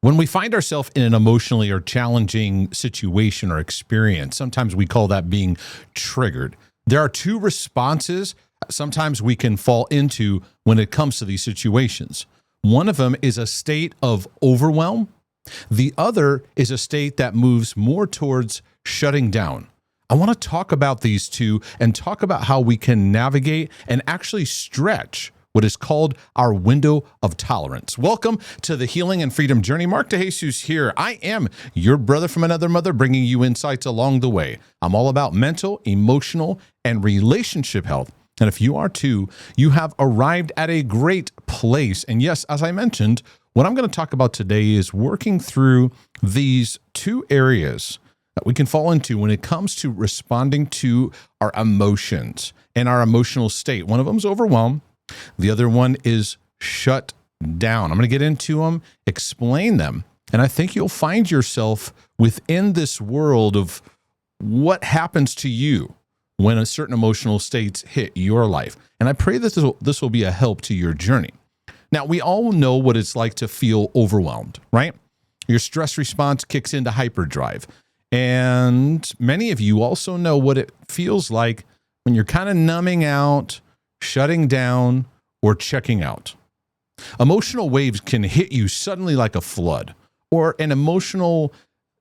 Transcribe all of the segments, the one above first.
When we find ourselves in an emotionally or challenging situation or experience, sometimes we call that being triggered. There are two responses sometimes we can fall into when it comes to these situations. One of them is a state of overwhelm. The other is a state that moves more towards shutting down. I want to talk about these two and talk about how we can navigate and actually stretch what is called our window of tolerance. Welcome to the Healing and Freedom Journey. Mark DeJesus here. I am your brother from another mother, bringing you insights along the way. I'm all about mental, emotional, and relationship health. And if you are too, you have arrived at a great place. And yes, as I mentioned, what I'm going to talk about today is working through these two areas that we can fall into when it comes to responding to our emotions and our emotional state. One of them is overwhelm. The other one is shut down. I'm going to get into them, explain them, and I think you'll find yourself within this world of what happens to you when a certain emotional states hit your life. And I pray that this will be a help to your journey. Now, we all know what it's like to feel overwhelmed, right? Your stress response kicks into hyperdrive. And many of you also know what it feels like when you're kind of numbing out, shutting down, or checking out. Emotional waves can hit you suddenly like a flood, or an emotional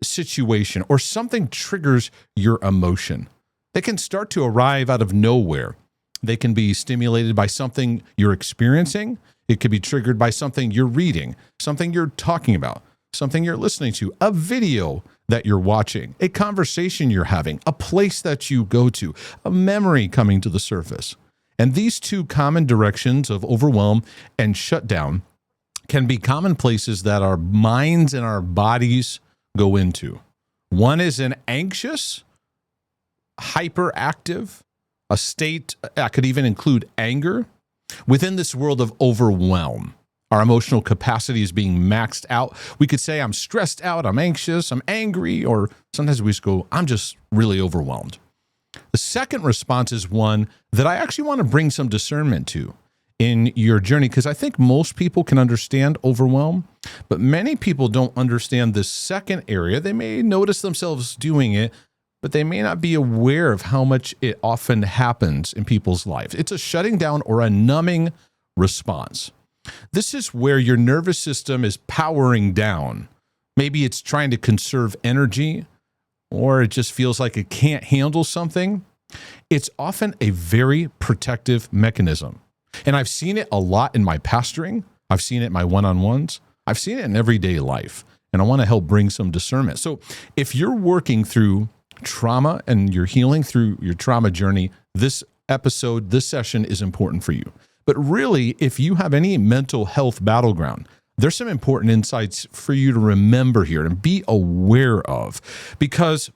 situation, or something triggers your emotion. They can start to arrive out of nowhere. They can be stimulated by something you're experiencing. It could be triggered by something you're reading, something you're talking about, something you're listening to, a video that you're watching, a conversation you're having, a place that you go to, a memory coming to the surface. And these two common directions of overwhelm and shutdown can be common places that our minds and our bodies go into. One is an anxious, hyperactive, a state that could even include anger. Within this world of overwhelm, our emotional capacity is being maxed out. We could say, I'm stressed out, I'm anxious, I'm angry, or sometimes we just go, I'm just really overwhelmed. The second response is one that I actually want to bring some discernment to in your journey, because I think most people can understand overwhelm, but many people don't understand this second area. They may notice themselves doing it, but they may not be aware of how much it often happens in people's lives. It's a shutting down or a numbing response. This is where your nervous system is powering down. Maybe it's trying to conserve energy, or it just feels like it can't handle something. It's often a very protective mechanism. And I've seen it a lot in my pastoring. I've seen it in my one-on-ones. I've seen it in everyday life. And I want to help bring some discernment. So if you're working through trauma and you're healing through your trauma journey, this episode, this session is important for you. But really, if you have any mental health battleground, there's some important insights for you to remember here and be aware of, because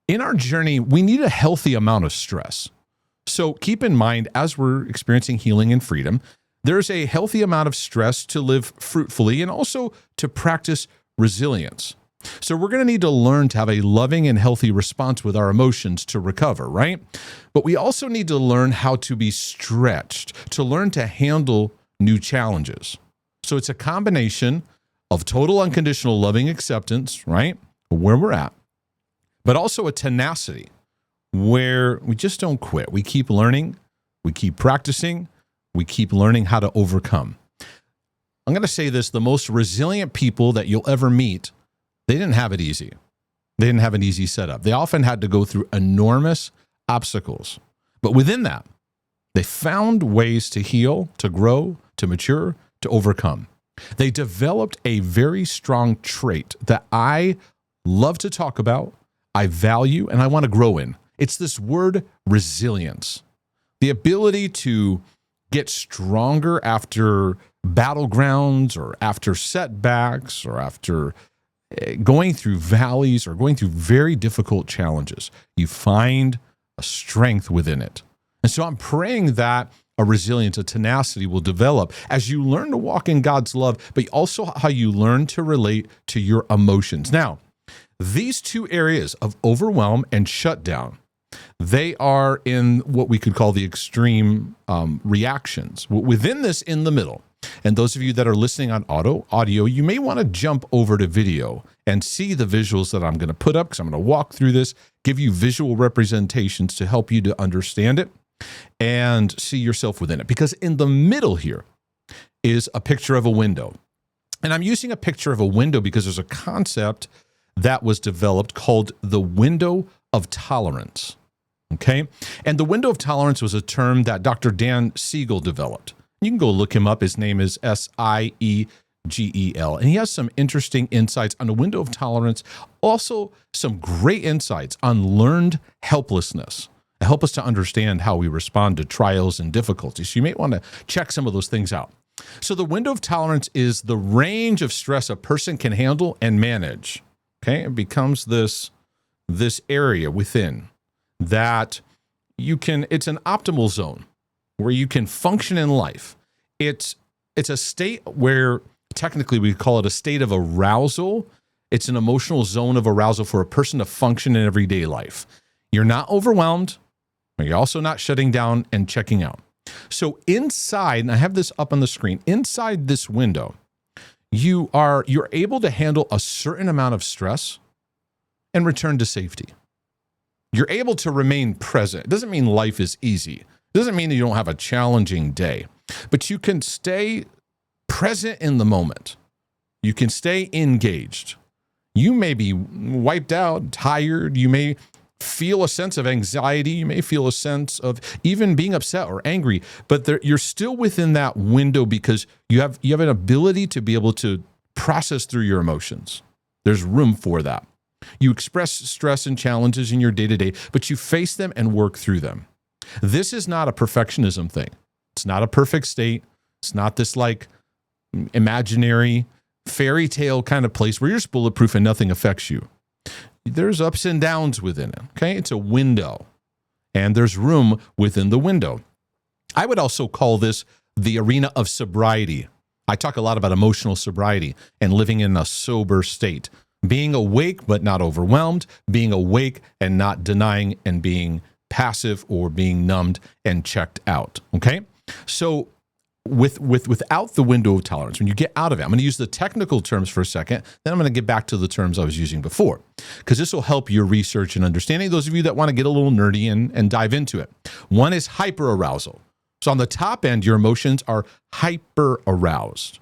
in our journey, we need a healthy amount of stress. So keep in mind, as we're experiencing healing and freedom, there's a healthy amount of stress to live fruitfully and also to practice resilience. So we're going to need to learn to have a loving and healthy response with our emotions to recover, right? But we also need to learn how to be stretched, to learn to handle new challenges. So it's a combination of total unconditional loving acceptance, right? Where we're at, but also a tenacity where we just don't quit. We keep learning, we keep practicing, we keep learning how to overcome. I'm going to say this, the most resilient people that you'll ever meet, they didn't have it easy. They didn't have an easy setup. They often had to go through enormous obstacles. But within that, they found ways to heal, to grow, to mature, to overcome. They developed a very strong trait that I love to talk about, I value, and I want to grow in. It's this word resilience. The ability to get stronger after battlegrounds or after setbacks or after going through valleys or going through very difficult challenges. You find a strength within it. And so I'm praying that a resilience, a tenacity will develop as you learn to walk in God's love, but also how you learn to relate to your emotions. Now, these two areas of overwhelm and shutdown, they are in what we could call the extreme reactions. Within this, in the middle, And those of you that are listening on audio, you may want to jump over to video and see the visuals that I'm going to put up, because I'm going to walk through this, give you visual representations to help you to understand it and see yourself within it. Because in the middle here is a picture of a window. And I'm using a picture of a window because there's a concept that was developed called the window of tolerance. Okay? And the window of tolerance was a term that Dr. Dan Siegel developed. You can go look him up. His name is Siegel. And he has some interesting insights on the window of tolerance. Also, some great insights on learned helplessness to help us to understand how we respond to trials and difficulties. So you may want to check some of those things out. So the window of tolerance is the range of stress a person can handle and manage. Okay, it becomes this area within that it's an optimal zone where you can function in life. It's a state where technically we call it a state of arousal. It's an emotional zone of arousal for a person to function in everyday life. You're not overwhelmed, but you're also not shutting down and checking out. So inside, and I have this up on the screen, inside this window, you're able to handle a certain amount of stress and return to safety. You're able to remain present. It doesn't mean life is easy. It doesn't mean that you don't have a challenging day, but you can stay present in the moment. You can stay engaged. You may be wiped out, tired. You may feel a sense of anxiety. You may feel a sense of even being upset or angry, but you're still within that window because you have an ability to be able to process through your emotions. There's room for that. You express stress and challenges in your day-to-day, but you face them and work through them. This is not a perfectionism thing. It's not a perfect state. It's not this like imaginary fairy tale kind of place where you're just bulletproof and nothing affects you. There's ups and downs within it, okay? It's a window, and there's room within the window. I would also call this the arena of sobriety. I talk a lot about emotional sobriety and living in a sober state, being awake but not overwhelmed, being awake and not denying, and being passive or being numbed and checked out, okay? So without the window of tolerance, when you get out of it, I'm going to use the technical terms for a second, then I'm going to get back to the terms I was using before, because this will help your research and understanding, those of you that want to get a little nerdy and dive into it. One is hyperarousal. So on the top end, your emotions are hyper-aroused.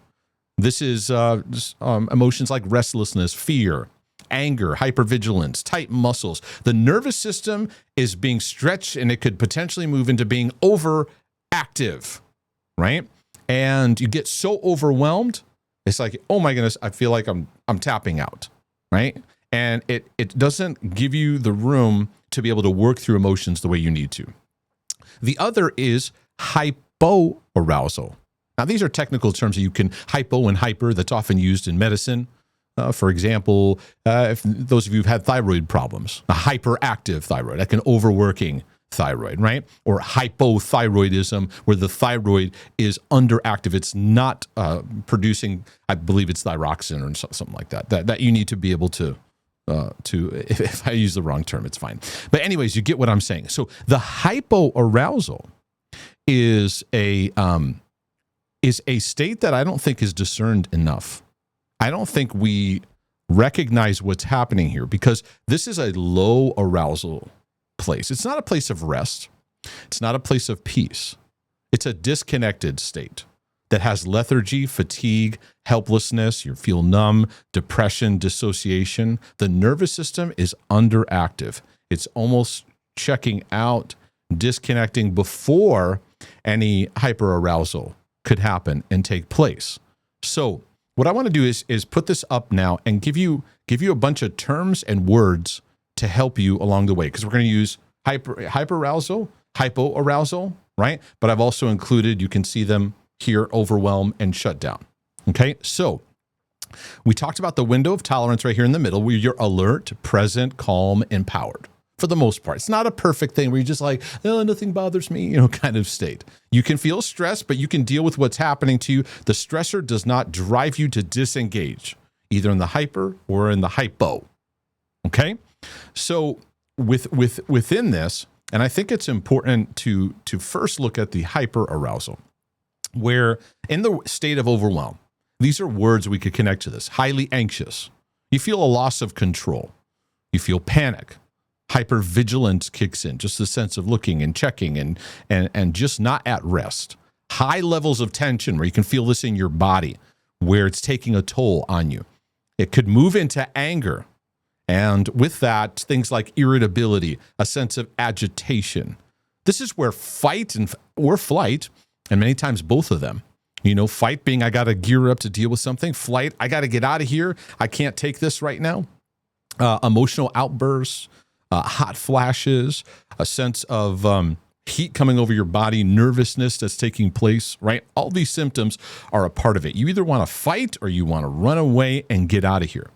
This is emotions like restlessness, fear, anger, hypervigilance, tight muscles. The nervous system is being stretched, and it could potentially move into being overactive, right? And you get so overwhelmed, it's like, oh my goodness, I feel like I'm tapping out, right? And it doesn't give you the room to be able to work through emotions the way you need to. The other is hypoarousal. Now, these are technical terms that you can, hypo and hyper, that's often used in medicine. For example, if those of you who've had thyroid problems, a hyperactive thyroid, like an overworking thyroid, right? Or hypothyroidism, where the thyroid is underactive. It's not producing, I believe it's thyroxine or something like that you need to be able to if I use the wrong term, it's fine. But anyways, you get what I'm saying. So the hypoarousal is a state that I don't think is discerned enough. I don't think we recognize what's happening here, because this is a low arousal place. It's not a place of rest. It's not a place of peace. It's a disconnected state that has lethargy, fatigue, helplessness. You feel numb, depression, dissociation. The nervous system is underactive. It's almost checking out, disconnecting before any hyperarousal could happen and take place. So what I want to do is put this up now and give you a bunch of terms and words to help you along the way, because we're going to use hyperarousal, hypoarousal, right? But I've also included, you can see them here, overwhelm and shutdown. Okay, so we talked about the window of tolerance right here in the middle, where you're alert, present, calm, empowered. For the most part, it's not a perfect thing where you're just like, oh, nothing bothers me, kind of state. You can feel stress, but you can deal with what's happening to you. The stressor does not drive you to disengage, either in the hyper or in the hypo. Okay, so within this, and I think it's important to first look at the hyperarousal. where in the state of overwhelm, these are words we could connect to this. Highly anxious. You feel a loss of control. You feel panic. Hypervigilance kicks in, just the sense of looking and checking and just not at rest. High levels of tension where you can feel this in your body, where it's taking a toll on you. It could move into anger. And with that, things like irritability, a sense of agitation. This is where fight or flight, and many times both of them. Fight being I got to gear up to deal with something. Flight, I got to get out of here. I can't take this right now. Emotional outbursts, hot flashes, a sense of heat coming over your body, nervousness that's taking place, right? All these symptoms are a part of it. You either want to fight or you want to run away and get out of here.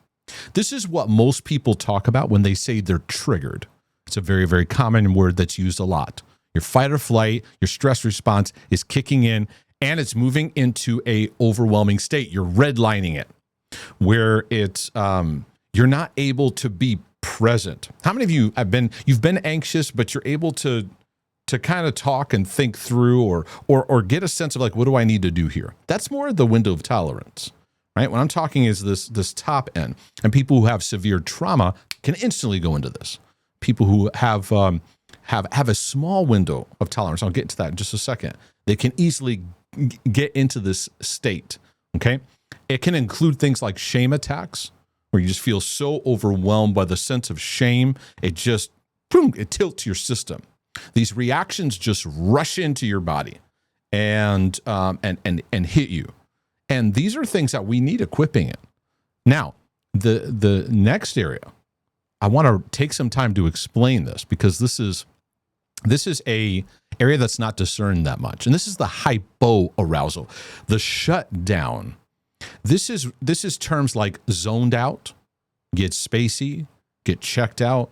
This is what most people talk about when they say they're triggered. It's a very, very common word that's used a lot. Your fight or flight, your stress response is kicking in, and it's moving into a overwhelming state. You're redlining it, where it's you're not able to be present. How many of you you've been anxious, but you're able to kind of talk and think through or get a sense of like, what do I need to do here? That's more the window of tolerance, right? When I'm talking is this top end, and people who have severe trauma can instantly go into this. People who have a small window of tolerance, I'll get into that in just a second, they can easily get into this state, okay? It can include things like shame attacks, where you just feel so overwhelmed by the sense of shame, it just, boom, it tilts your system. These reactions just rush into your body and hit you. And these are things that we need equipping in. Now, the next area, I want to take some time to explain this, because this is a area that's not discerned that much. And this is the hypo arousal, the shutdown. This is terms like zoned out, get spacey, get checked out,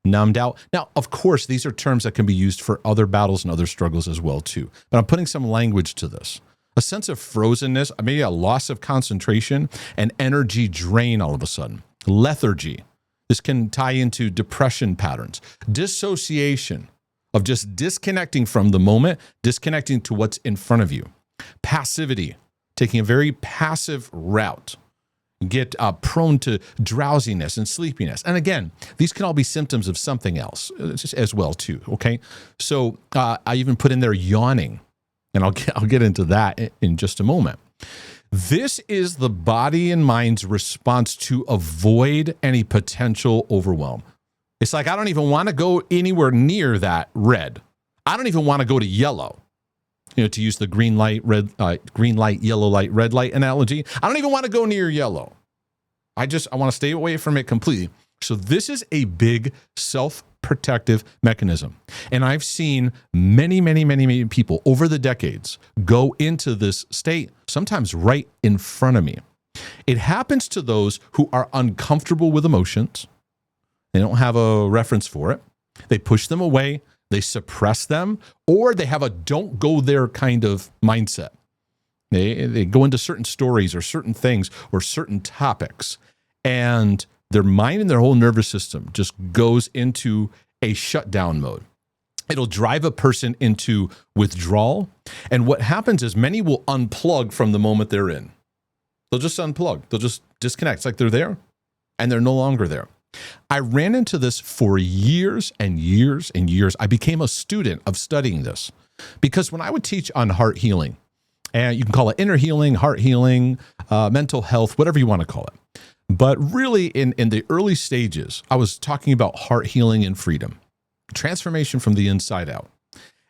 numbed out. Now, of course, these are terms that can be used for other battles and other struggles as well too. But I'm putting some language to this. A sense of frozenness, maybe a loss of concentration, and energy drain all of a sudden. Lethargy. This can tie into depression patterns. Dissociation, of just disconnecting from the moment, disconnecting to what's in front of you. Passivity, taking a very passive route. Get prone to drowsiness and sleepiness. And again, these can all be symptoms of something else as well too, okay? So I even put in there yawning, and I'll get into that in just a moment. This is the body and mind's response to avoid any potential overwhelm. It's like, I don't even want to go anywhere near that red. I don't even want to go to yellow. To use the green light, yellow light, red light analogy. I don't even want to go near yellow. I want to stay away from it completely. So this is a big self-protective mechanism. And I've seen many, many, many, many people over the decades go into this state, sometimes right in front of me. It happens to those who are uncomfortable with emotions. They don't have a reference for it. They push them away, they suppress them, or they have a don't go there kind of mindset. They go into certain stories or certain things or certain topics, and their mind and their whole nervous system just goes into a shutdown mode. It'll drive a person into withdrawal, and what happens is many will unplug from the moment they're in. They'll just unplug. They'll just disconnect. It's like they're there, and they're no longer there. I ran into this for years and years and years. I became a student of studying this, because when I would teach on heart healing, and you can call it inner healing, heart healing, mental health, whatever you want to call it. But really in the early stages, I was talking about heart healing and freedom, transformation from the inside out.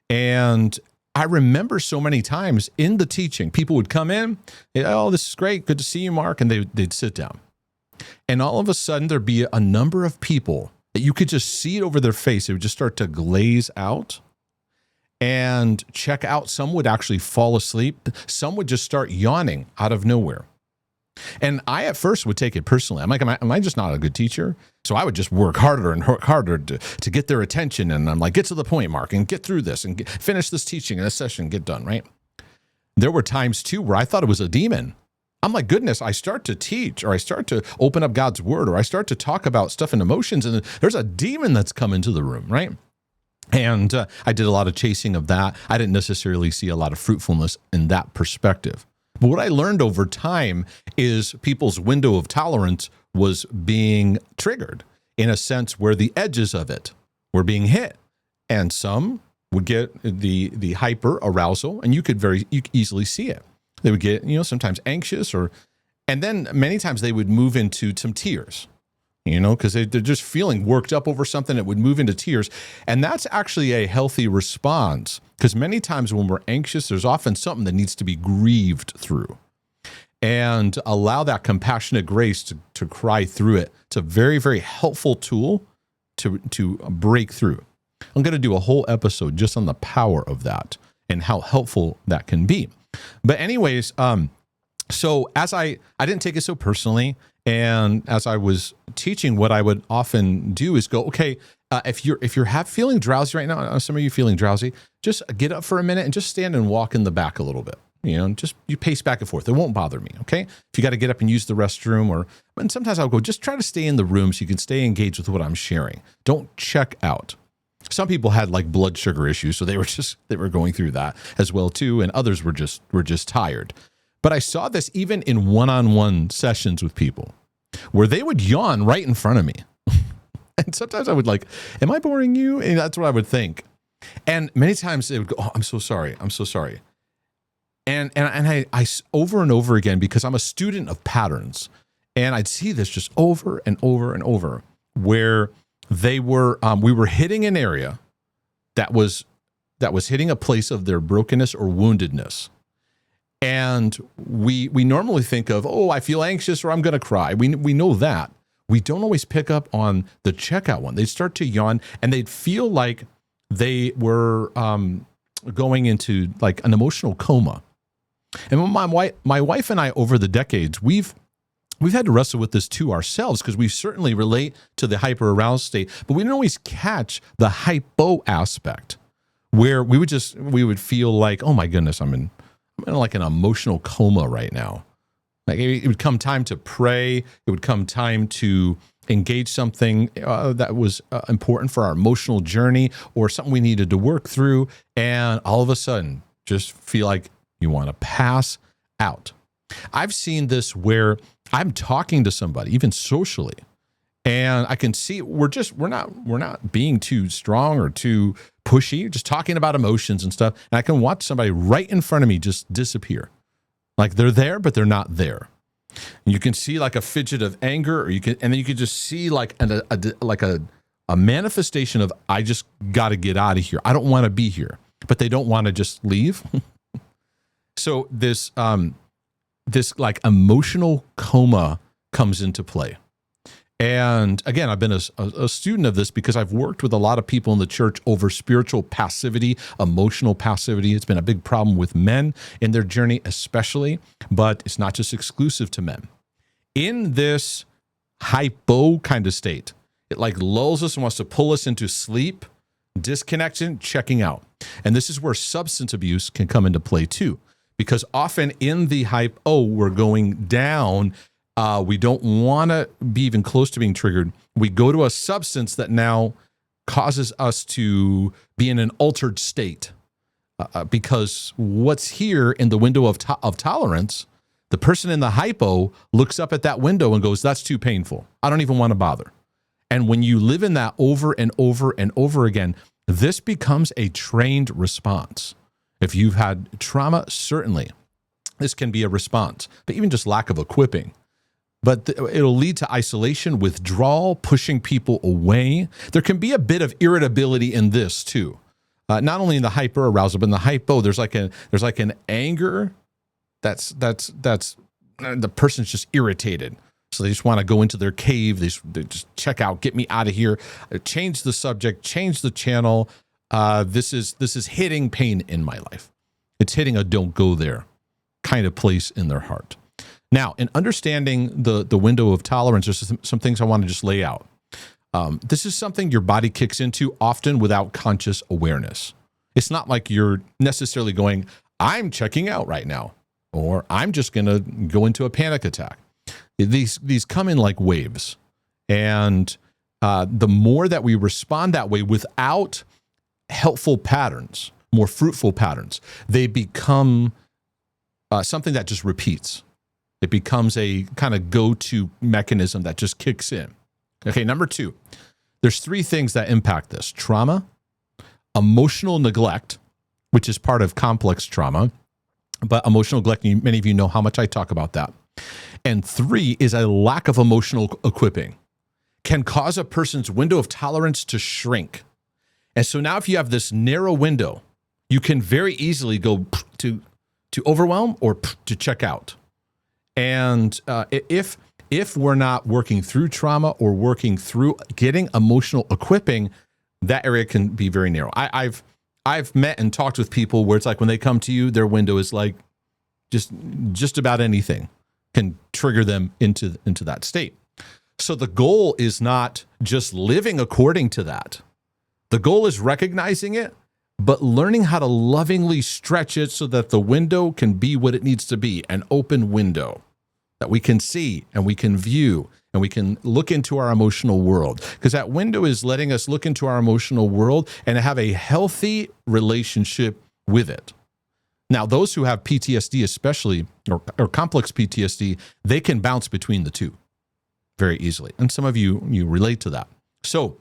And I remember so many times in the teaching, people would come in, oh, this is great. Good to see you, Mark. And they'd sit down. And all of a sudden, there'd be a number of people that you could just see it over their face. It would just start to glaze out and check out. Some would actually fall asleep. Some would just start yawning out of nowhere. And I at first would take it personally. I'm like, am I just not a good teacher? So I would just work harder and harder to get their attention. And I'm like, get to the point, Mark, and get through this and finish this teaching and this session, get done, right? There were times too where I thought it was a demon. I'm like, goodness, I start to teach, or I start to open up God's word, or I start to talk about stuff and emotions, and there's a demon that's come into the room, right? And I did a lot of chasing of that. I didn't necessarily see a lot of fruitfulness in that perspective. But what I learned over time is people's window of tolerance was being triggered in a sense where the edges of it were being hit. And some would get the hyper arousal, and you could easily see it. They would get, sometimes anxious, and then many times they would move into some tears, because they're just feeling worked up over something. It would move into tears. And that's actually a healthy response, because many times when we're anxious, there's often something that needs to be grieved through. And allow that compassionate grace to cry through it. It's a very, very helpful tool to break through. I'm going to do a whole episode just on the power of that and how helpful that can be. But anyways, so as I didn't take it so personally, and as I was teaching, what I would often do is go, okay, if you're feeling drowsy right now, some of you feeling drowsy, just get up for a minute and just stand and walk in the back a little bit. Just you pace back and forth. It won't bother me, okay? If you got to get up and use the restroom, and sometimes I'll go, just try to stay in the room so you can stay engaged with what I'm sharing. Don't check out. Some people had like blood sugar issues, so they were going through that as well too, and others were just tired. But I saw this even in one-on-one sessions with people where they would yawn right in front of me. And sometimes I would like, am I boring you? And that's what I would think. And many times they would go, oh, I'm so sorry. And I over and over again, because I'm a student of patterns, and I'd see this just over and over and over, where we were hitting an area that was hitting a place of their brokenness or woundedness. And we normally think of, oh, I feel anxious or I'm going to cry. We know that. We don't always pick up on the checkout one. They'd start to yawn, and they'd feel like they were going into like an emotional coma. And my wife and I, over the decades, we've had to wrestle with this too ourselves, because we certainly relate to the hyper-aroused state, but we didn't always catch the hypo aspect, where we would feel like, oh my goodness, I'm in like an emotional coma right now. Like it would come time to pray. It would come time to engage something that was important for our emotional journey, or something we needed to work through. And all of a sudden just feel like you want to pass out. I've seen this where I'm talking to somebody, even socially, and I can see we're not being too strong or too pushy, just talking about emotions and stuff. And I can watch somebody right in front of me just disappear. Like they're there, but they're not there. And you can see like a fidget of anger, and then you can just see like a manifestation of, I just got to get out of here. I don't want to be here, but they don't want to just leave. So this like emotional coma comes into play. And again, I've been a student of this because I've worked with a lot of people in the church over spiritual passivity, emotional passivity. It's been a big problem with men in their journey especially, but it's not just exclusive to men. In this hypo kind of state, it like lulls us and wants to pull us into sleep, disconnection, checking out. And this is where substance abuse can come into play too, because often in the hypo, we're going down. We don't want to be even close to being triggered. We go to a substance that now causes us to be in an altered state, because what's here in the window of tolerance, the person in the hypo looks up at that window and goes, that's too painful. I don't even want to bother. And when you live in that over and over and over again, this becomes a trained response. If you've had trauma, certainly this can be a response, but even just lack of equipping. But it'll lead to isolation, withdrawal, pushing people away. There can be a bit of irritability in this too. Not only in the hyper arousal, but in the hypo, there's like an anger that's the person's just irritated. So they just want to go into their cave. They just check out, get me out of here, change the subject, change the channel. This is hitting pain in my life. It's hitting a don't go there kind of place in their heart. Now, in understanding the window of tolerance, there's some things I want to just lay out. This is something your body kicks into often without conscious awareness. It's not like you're necessarily going, I'm checking out right now, or I'm just going to go into a panic attack. These come in like waves. And the more that we respond that way without helpful patterns, more fruitful patterns, they become something that just repeats. It becomes a kind of go-to mechanism that just kicks in. Okay, number 2, there's 3 things that impact this: trauma, emotional neglect, which is part of complex trauma, but emotional neglect, many of you know how much I talk about that. And 3 is a lack of emotional equipping, can cause a person's window of tolerance to shrink. And so now if you have this narrow window, you can very easily go to overwhelm or to check out. And if we're not working through trauma or working through getting emotional equipping, that area can be very narrow. I've met and talked with people where it's like when they come to you, their window is like just about anything can trigger them into that state. So the goal is not just living according to that. The goal is recognizing it, but learning how to lovingly stretch it so that the window can be what it needs to be, an open window that we can see and we can view and we can look into our emotional world. Because that window is letting us look into our emotional world and have a healthy relationship with it. Now, those who have PTSD especially, or complex PTSD, they can bounce between the two very easily. And some of you relate to that. So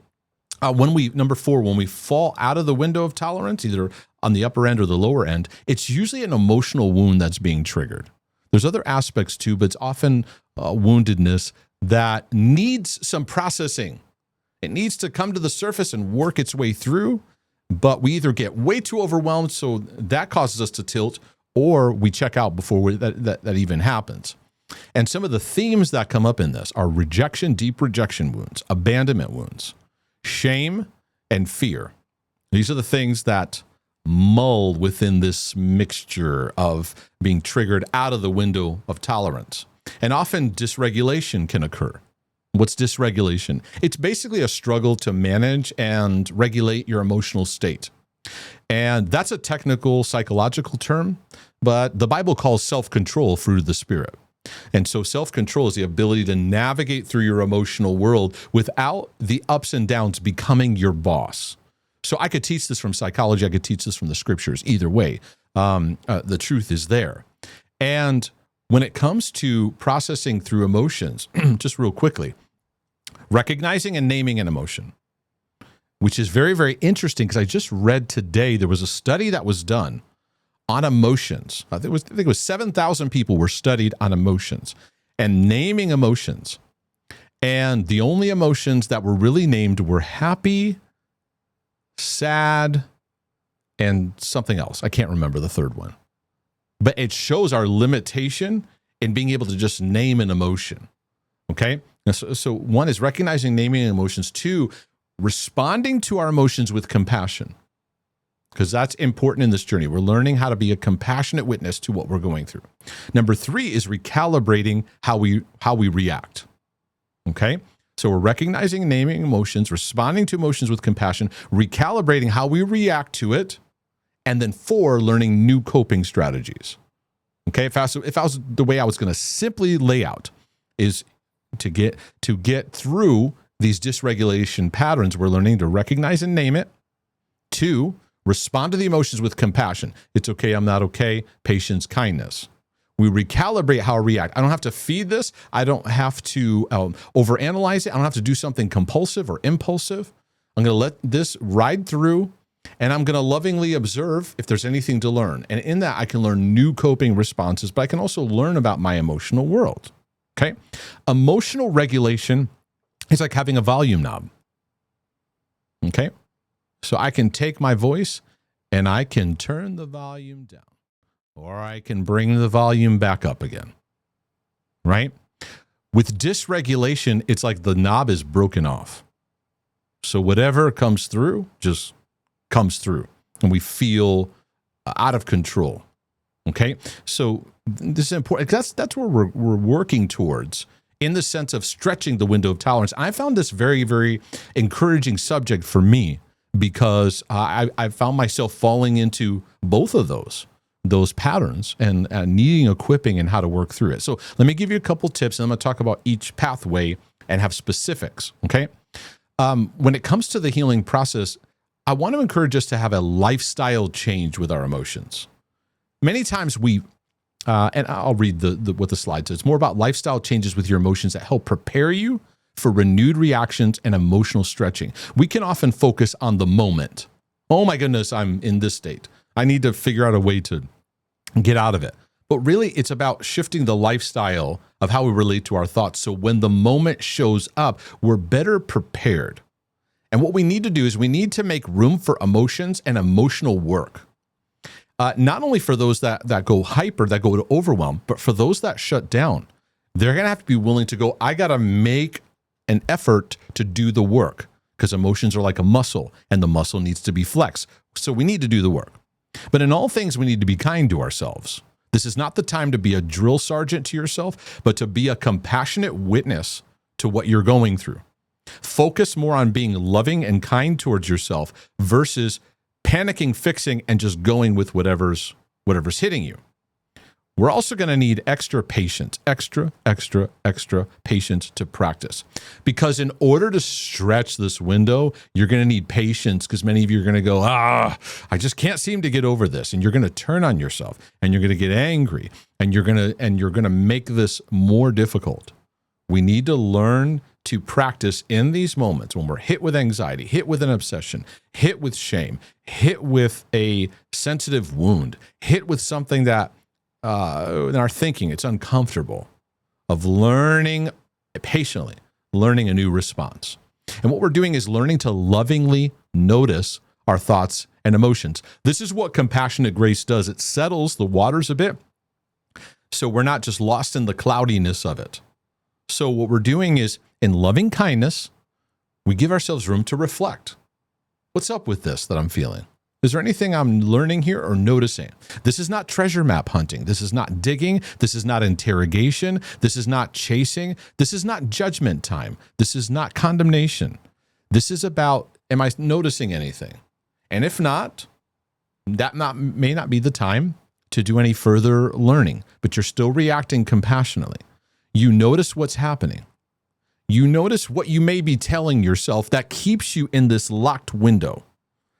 number 4, when we fall out of the window of tolerance, either on the upper end or the lower end, it's usually an emotional wound that's being triggered. There's other aspects too, but it's often woundedness that needs some processing. It needs to come to the surface and work its way through, but we either get way too overwhelmed, so that causes us to tilt, or we check out before that even happens. And some of the themes that come up in this are rejection, deep rejection wounds, abandonment wounds, shame, and fear. These are the things that mull within this mixture of being triggered out of the window of tolerance. And often dysregulation can occur. What's dysregulation? It's basically a struggle to manage and regulate your emotional state. And that's a technical psychological term, but the Bible calls self-control fruit of the Spirit. And so self-control is the ability to navigate through your emotional world without the ups and downs becoming your boss. So I could teach this from psychology. I could teach this from the scriptures. Either way, the truth is there. And when it comes to processing through emotions, just real quickly, recognizing and naming an emotion, which is very, very interesting because I just read today there was a study that was done on emotions. I think it was 7,000 people were studied on emotions and naming emotions. And the only emotions that were really named were happy, sad, and something else. I can't remember the third one. But it shows our limitation in being able to just name an emotion. Okay? So 1 is recognizing, naming emotions. 2, responding to our emotions with compassion. Because that's important in this journey. We're learning how to be a compassionate witness to what we're going through. Number 3 is recalibrating how we react. Okay? So we're recognizing and naming emotions, responding to emotions with compassion, recalibrating how we react to it, and then 4, learning new coping strategies. Okay, if I was the way I was going to simply lay out is to get through these dysregulation patterns, we're learning to recognize and name it. 2, respond to the emotions with compassion. It's okay, I'm not okay. Patience, kindness. We recalibrate how I react. I don't have to feed this. I don't have to overanalyze it. I don't have to do something compulsive or impulsive. I'm going to let this ride through, and I'm going to lovingly observe if there's anything to learn. And in that, I can learn new coping responses, but I can also learn about my emotional world. Okay? Emotional regulation is like having a volume knob. Okay? So I can take my voice and I can turn the volume down, or I can bring the volume back up again, right? With dysregulation, it's like the knob is broken off. So whatever comes through just comes through, and we feel out of control, okay? So this is important. That's where we're working towards in the sense of stretching the window of tolerance. I found this very, very encouraging subject for me because I found myself falling into both of those patterns and needing equipping and how to work through it. So let me give you a couple tips, and I'm going to talk about each pathway and have specifics, okay? When it comes to the healing process, I want to encourage us to have a lifestyle change with our emotions. Many times and I'll read what the slide says. It's more about lifestyle changes with your emotions that help prepare you for renewed reactions and emotional stretching. We can often focus on the moment. Oh my goodness, I'm in this state. I need to figure out a way to get out of it. But really, it's about shifting the lifestyle of how we relate to our thoughts. So when the moment shows up, we're better prepared. And what we need to do is we need to make room for emotions and emotional work. Not only for those that go hyper, that go to overwhelm, but for those that shut down. They're going to have to be willing to go, I got to make an effort to do the work, because emotions are like a muscle and the muscle needs to be flexed. So we need to do the work. But in all things, we need to be kind to ourselves. This is not the time to be a drill sergeant to yourself, but to be a compassionate witness to what you're going through. Focus more on being loving and kind towards yourself versus panicking, fixing, and just going with whatever's hitting you. We're also going to need extra patience, extra patience to practice. Because in order to stretch this window, you're going to need patience, because many of you are going to go, I just can't seem to get over this. And you're going to turn on yourself and you're going to get angry and you're going to make this more difficult. We need to learn to practice in these moments when we're hit with anxiety, hit with an obsession, hit with shame, hit with a sensitive wound, hit with something that in our thinking, it's uncomfortable, of learning patiently, learning a new response. And what we're doing is learning to lovingly notice our thoughts and emotions. This is what compassionate grace does. It settles the waters a bit, so we're not just lost in the cloudiness of it. So what we're doing is, in loving kindness, we give ourselves room to reflect. What's up with this that I'm feeling? Is there anything I'm learning here or noticing? This is not treasure map hunting. This is not digging. This is not interrogation. This is not chasing. This is not judgment time. This is not condemnation. This is about, am I noticing anything? And if not, that may not be the time to do any further learning, but you're still reacting compassionately. You notice what's happening. You notice what you may be telling yourself that keeps you in this locked window.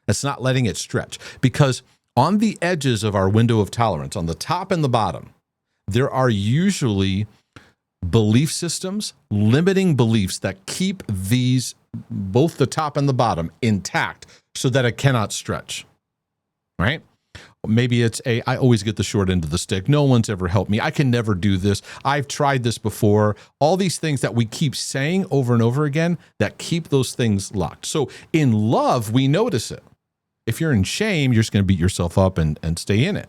That's not letting it stretch. Because on the edges of our window of tolerance, on the top and the bottom, there are usually belief systems, limiting beliefs that keep these, both the top and the bottom, intact so that it cannot stretch, right? Maybe it's I always get the short end of the stick. No one's ever helped me. I can never do this. I've tried this before. All these things that we keep saying over and over again that keep those things locked. So in love, we notice it. If you're in shame, you're just going to beat yourself up and stay in it.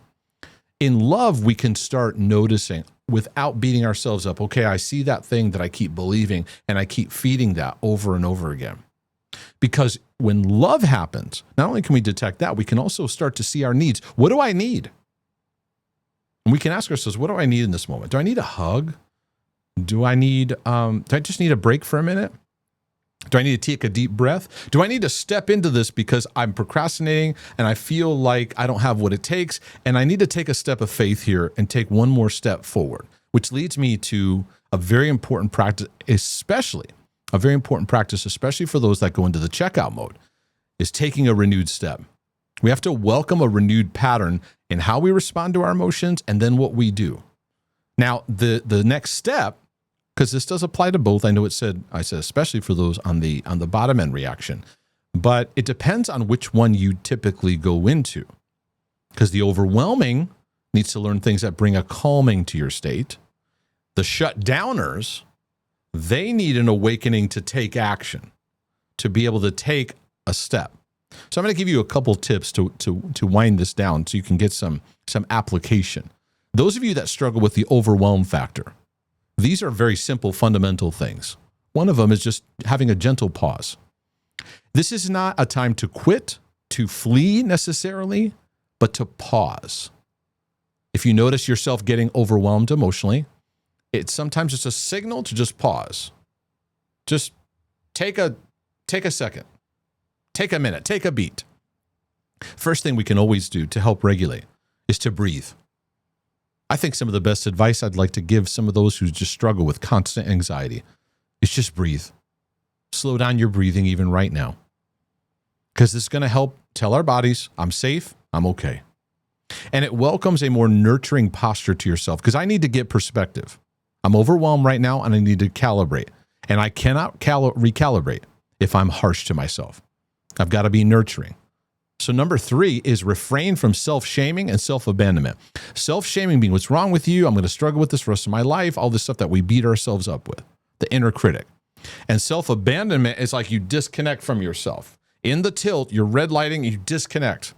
In love, we can start noticing without beating ourselves up. Okay, I see that thing that I keep believing, and I keep feeding that over and over again. Because when love happens, not only can we detect that, we can also start to see our needs. What do I need? And we can ask ourselves, what do I need in this moment? Do I need a hug? Do I just need a break for a minute? Do I need to take a deep breath? Do I need to step into this because I'm procrastinating and I feel like I don't have what it takes, and I need to take a step of faith here and take one more step forward, which leads me to a very important practice, especially for those that go into the checkout mode, is taking a renewed step. We have to welcome a renewed pattern in how we respond to our emotions and then what we do. Now, the next step, because this does apply to both. I know I said especially for those on the bottom end reaction, but it depends on which one you typically go into. Because the overwhelming needs to learn things that bring a calming to your state. The shutdowners, they need an awakening to take action, to be able to take a step. So I'm going to give you a couple tips to wind this down so you can get some application. Those of you that struggle with the overwhelm factor, these are very simple, fundamental things. One of them is just having a gentle pause. This is not a time to quit, to flee necessarily, but to pause. If you notice yourself getting overwhelmed emotionally, sometimes it's a signal to just pause. Just take a second, take a minute, take a beat. First thing we can always do to help regulate is to breathe. I think some of the best advice I'd like to give some of those who just struggle with constant anxiety is just breathe. Slow down your breathing even right now. because this is going to help tell our bodies, I'm safe, I'm okay. And it welcomes a more nurturing posture to yourself, because I need to get perspective. I'm overwhelmed right now and I need to calibrate. And I cannot recalibrate if I'm harsh to myself. I've got to be nurturing. So number 3 is refrain from self-shaming and self-abandonment. Self-shaming being, what's wrong with you? I'm going to struggle with this for the rest of my life. All this stuff that we beat ourselves up with, the inner critic. And self-abandonment is like you disconnect from yourself. In the tilt, you're red lighting, you disconnect.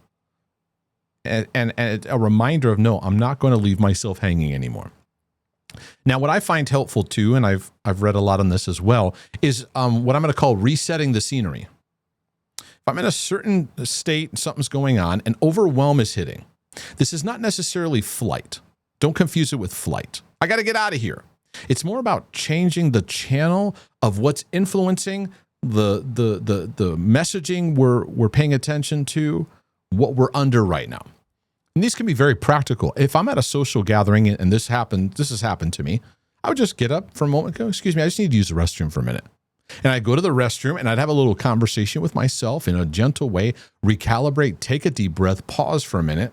And a reminder of, no, I'm not going to leave myself hanging anymore. Now, what I find helpful too, and I've read a lot on this as well, is what I'm going to call resetting the scenery. If I'm in a certain state, something's going on, and overwhelm is hitting. This is not necessarily flight. Don't confuse it with flight. I got to get out of here. It's more about changing the channel of what's influencing the messaging we're paying attention to, what we're under right now. And these can be very practical. If I'm at a social gathering and this has happened to me, I would just get up for a moment, go, excuse me, I just need to use the restroom for a minute. And I'd go to the restroom and I'd have a little conversation with myself in a gentle way, recalibrate, take a deep breath, pause for a minute,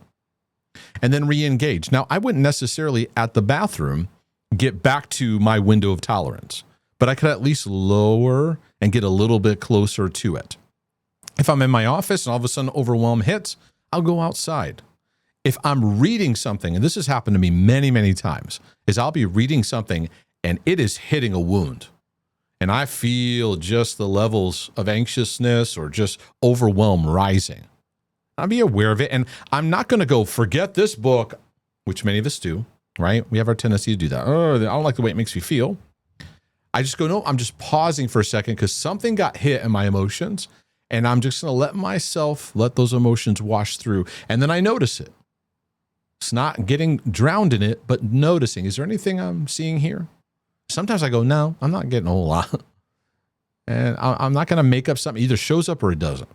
and then re-engage. Now, I wouldn't necessarily at the bathroom get back to my window of tolerance, but I could at least lower and get a little bit closer to it. If I'm in my office and all of a sudden overwhelm hits, I'll go outside. If I'm reading something, and this has happened to me many, many times, is I'll be reading something and it is hitting a wound. And I feel just the levels of anxiousness or just overwhelm rising. I'll be aware of it. And I'm not going to go, forget this book, which many of us do, right? We have our tendency to do that. Oh, I don't like the way it makes me feel. I just go, no, I'm just pausing for a second because something got hit in my emotions. And I'm just going to let those emotions wash through. And then I notice it. It's not getting drowned in it, but noticing, is there anything I'm seeing here? Sometimes I go, no, I'm not getting a whole lot. And I'm not going to make up something. Either shows up or it doesn't.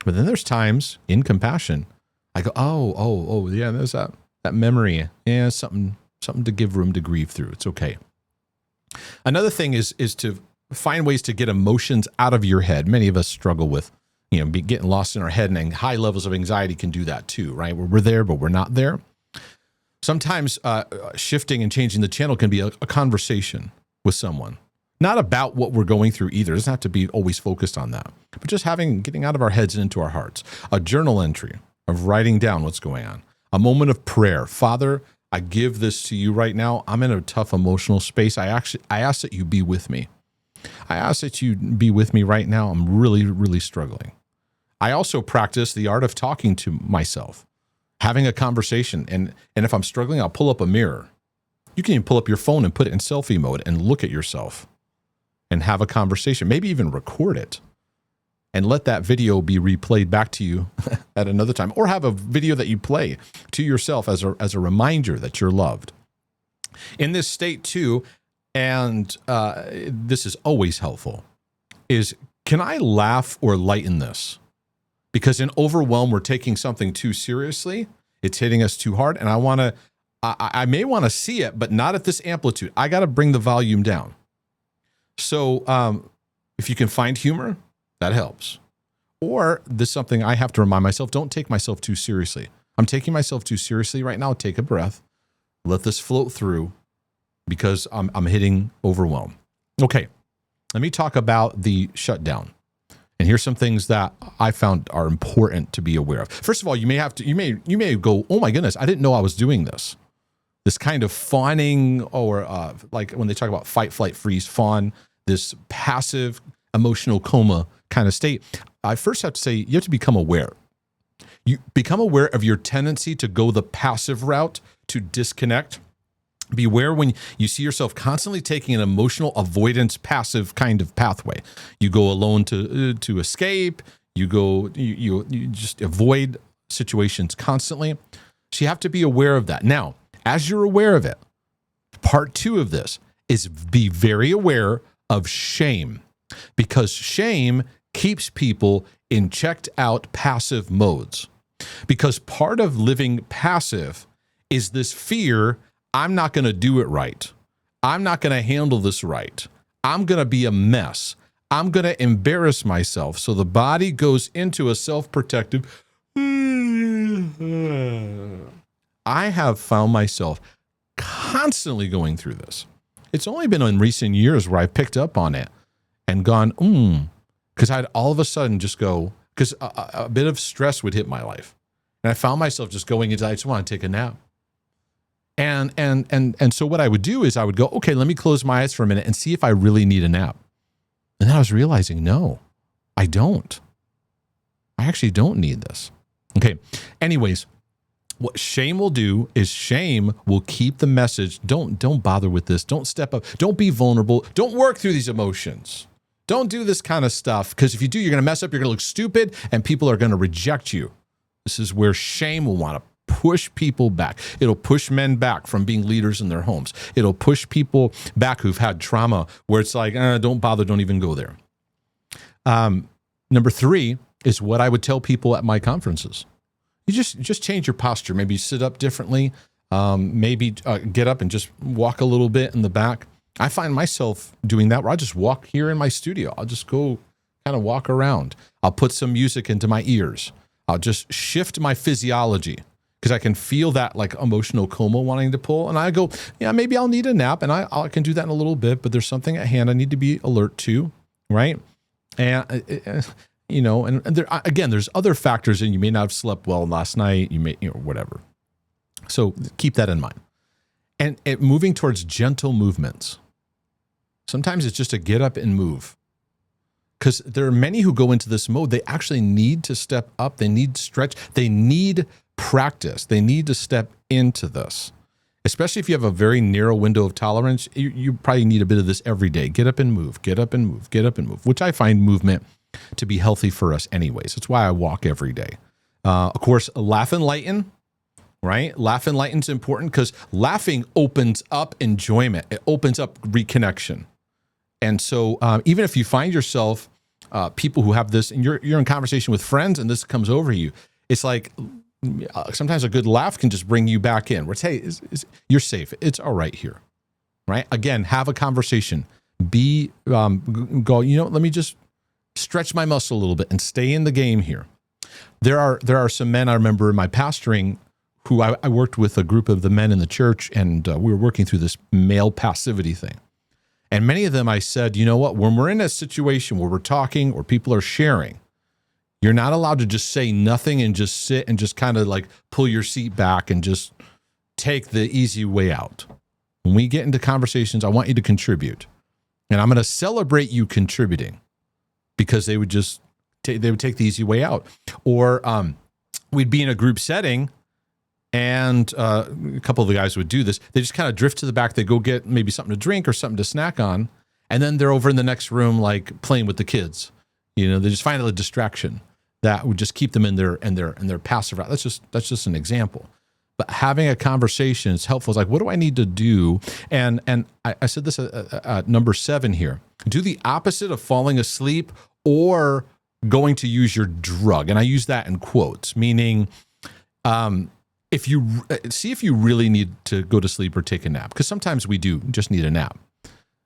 But then there's times in compassion, I go, oh, yeah, there's that memory. Yeah, something to give room to grieve through. It's okay. Another thing is to find ways to get emotions out of your head. Many of us struggle with, getting lost in our head, and high levels of anxiety can do that too, right? Where we're there, but we're not there. Sometimes shifting and changing the channel can be a conversation with someone. Not about what we're going through either. It doesn't have to be always focused on that. But just getting out of our heads and into our hearts. A journal entry of writing down what's going on. A moment of prayer. Father, I give this to you right now. I'm in a tough emotional space. I ask that you be with me. I ask that you be with me right now. I'm really, really struggling. I also practice the art of talking to myself, having a conversation. And if I'm struggling, I'll pull up a mirror. You can even pull up your phone and put it in selfie mode and look at yourself and have a conversation, maybe even record it and let that video be replayed back to you at another time, or have a video that you play to yourself as a reminder that you're loved. In this state too, and this is always helpful, is can I laugh or lighten this? Because in overwhelm, we're taking something too seriously. It's hitting us too hard. And I may want to see it, but not at this amplitude. I got to bring the volume down. So if you can find humor, that helps. Or this is something I have to remind myself, don't take myself too seriously. I'm taking myself too seriously right now. Take a breath. Let this float through because I'm hitting overwhelm. Okay, let me talk about the shutdown. And here's some things that I found are important to be aware of. First of all, you may go, oh my goodness, I didn't know I was doing this. This kind of fawning, or like when they talk about fight, flight, freeze, fawn, this passive emotional coma kind of state. I first have to say, you have to become aware. You become aware of your tendency to go the passive route, to disconnect. Beware when you see yourself constantly taking an emotional avoidance, passive kind of pathway. You go alone to escape. You just avoid situations constantly. So you have to be aware of that. Now, as you're aware of it, part 2 of this is be very aware of shame, because shame keeps people in checked out passive modes. Because part of living passive is this fear, I'm not going to do it right. I'm not going to handle this right. I'm going to be a mess. I'm going to embarrass myself. So the body goes into a self-protective. I have found myself constantly going through this. It's only been in recent years where I've picked up on it and gone, because I'd all of a sudden just go, because a bit of stress would hit my life. And I found myself just going into, I just want to take a nap. And so what I would do is I would go, okay, let me close my eyes for a minute and see if I really need a nap. And then I was realizing, no, I don't. I actually don't need this. Okay. Anyways, what shame will do is shame will keep the message. Don't bother with this. Don't step up. Don't be vulnerable. Don't work through these emotions. Don't do this kind of stuff, because if you do, you're going to mess up. You're going to look stupid and people are going to reject you. This is where shame will want to push people back. It'll push men back from being leaders in their homes. It'll push people back who've had trauma where it's like, don't bother. Don't even go there. Number 3 is what I would tell people at my conferences. You just change your posture. Maybe you sit up differently. Maybe get up and just walk a little bit in the back. I find myself doing that where I just walk here in my studio. I'll just go kind of walk around. I'll put some music into my ears. I'll just shift my physiology because I can feel that like emotional coma wanting to pull. And I go, yeah, maybe I'll need a nap. And I can do that in a little bit, but there's something at hand I need to be alert to, right? And and there, again, there's other factors, and you may not have slept well last night. You may, whatever. So keep that in mind. And moving towards gentle movements. Sometimes it's just to get up and move. Because there are many who go into this mode. They actually need to step up. They need stretch. They need practice. They need to step into this. Especially if you have a very narrow window of tolerance, you probably need a bit of this every day. Get up and move, get up and move, get up and move, which I find movement to be healthy for us anyways. That's why I walk every day. Of course, laugh and lighten, right? Laugh and lighten is important because laughing opens up enjoyment. It opens up reconnection. And so even if you find yourself, people who have this, and you're in conversation with friends and this comes over you, it's like sometimes a good laugh can just bring you back in. Where it's, hey, you're safe. It's all right here, right? Again, have a conversation. Go, let me just stretch my muscle a little bit and stay in the game here. There are some men I remember in my pastoring who I worked with a group of the men in the church, and we were working through this male passivity thing. And many of them I said, you know what, when we're in a situation where we're talking or people are sharing, you're not allowed to just say nothing and just sit and just kind of like pull your seat back and just take the easy way out. When we get into conversations, I want you to contribute. And I'm going to celebrate you contributing, because they would just take the easy way out. Or we'd be in a group setting, and a couple of the guys would do this. They just kind of drift to the back. They go get maybe something to drink or something to snack on, and then they're over in the next room, like playing with the kids. They just find a distraction that would just keep them in their passive. That's just an example. But having a conversation is helpful. It's like, what do I need to do? And I said this at number 7 here. Do the opposite of falling asleep or going to use your drug. And I use that in quotes, meaning if you really need to go to sleep or take a nap, because sometimes we do just need a nap.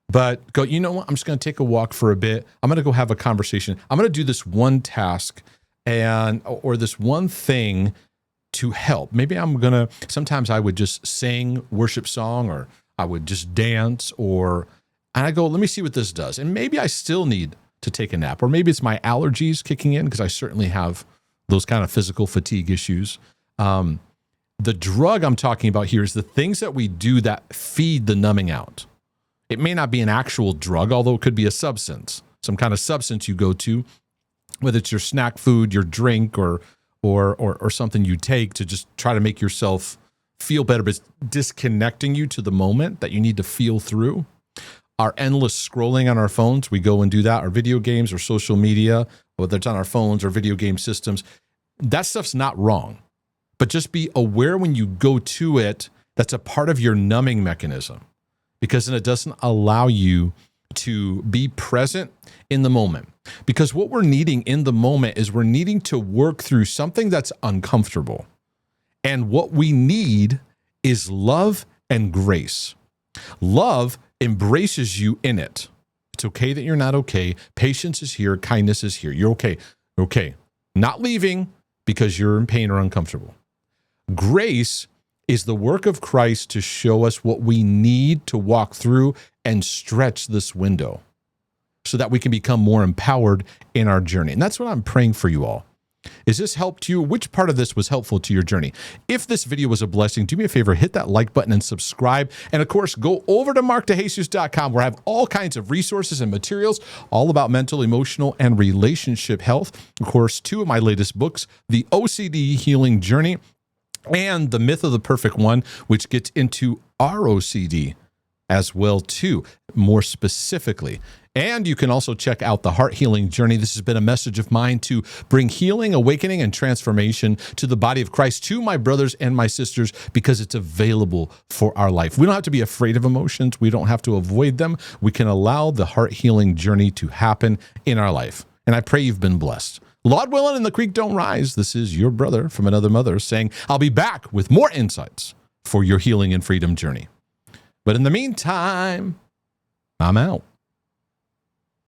But go, you know what? I'm just going to take a walk for a bit. I'm going to go have a conversation. I'm going to do this one task or this one thing to help. Maybe sometimes I would just sing worship song, or I would just dance, and I go, let me see what this does. And maybe I still need to take a nap, or maybe it's my allergies kicking in, because I certainly have those kind of physical fatigue issues. The drug I'm talking about here is the things that we do that feed the numbing out. It may not be an actual drug, although it could be a substance, some kind of substance you go to, whether it's your snack food, your drink, or something you take to just try to make yourself feel better, but it's disconnecting you to the moment that you need to feel through. Our endless scrolling on our phones, we go and do that, our video games or social media, whether it's on our phones or video game systems, that stuff's not wrong. But just be aware when you go to it, that's a part of your numbing mechanism, because then it doesn't allow you to be present in the moment. Because what we're needing in the moment is we're needing to work through something that's uncomfortable. And what we need is love and grace. Love embraces you in it. It's okay that you're not okay. Patience is here. Kindness is here. You're okay. You're okay. Not leaving because you're in pain or uncomfortable. Grace is the work of Christ to show us what we need to walk through and stretch this window so that we can become more empowered in our journey. And that's what I'm praying for you all. Is this helped you? Which part of this was helpful to your journey? If this video was a blessing, do me a favor, hit that like button and subscribe. And of course, go over to markdejesus.com where I have all kinds of resources and materials all about mental, emotional, and relationship health. Of course, 2 of my latest books, The OCD Healing Journey and The Myth of the Perfect One, which gets into our OCD as well too, more specifically. And you can also check out the Heart Healing Journey. This has been a message of mine to bring healing, awakening, and transformation to the body of Christ, to my brothers and my sisters, because it's available for our life. We don't have to be afraid of emotions. We don't have to avoid them. We can allow the Heart Healing Journey to happen in our life. And I pray you've been blessed. Lord willing, and the creek don't rise. This is your brother from another mother saying, I'll be back with more insights for your healing and freedom journey. But in the meantime, I'm out.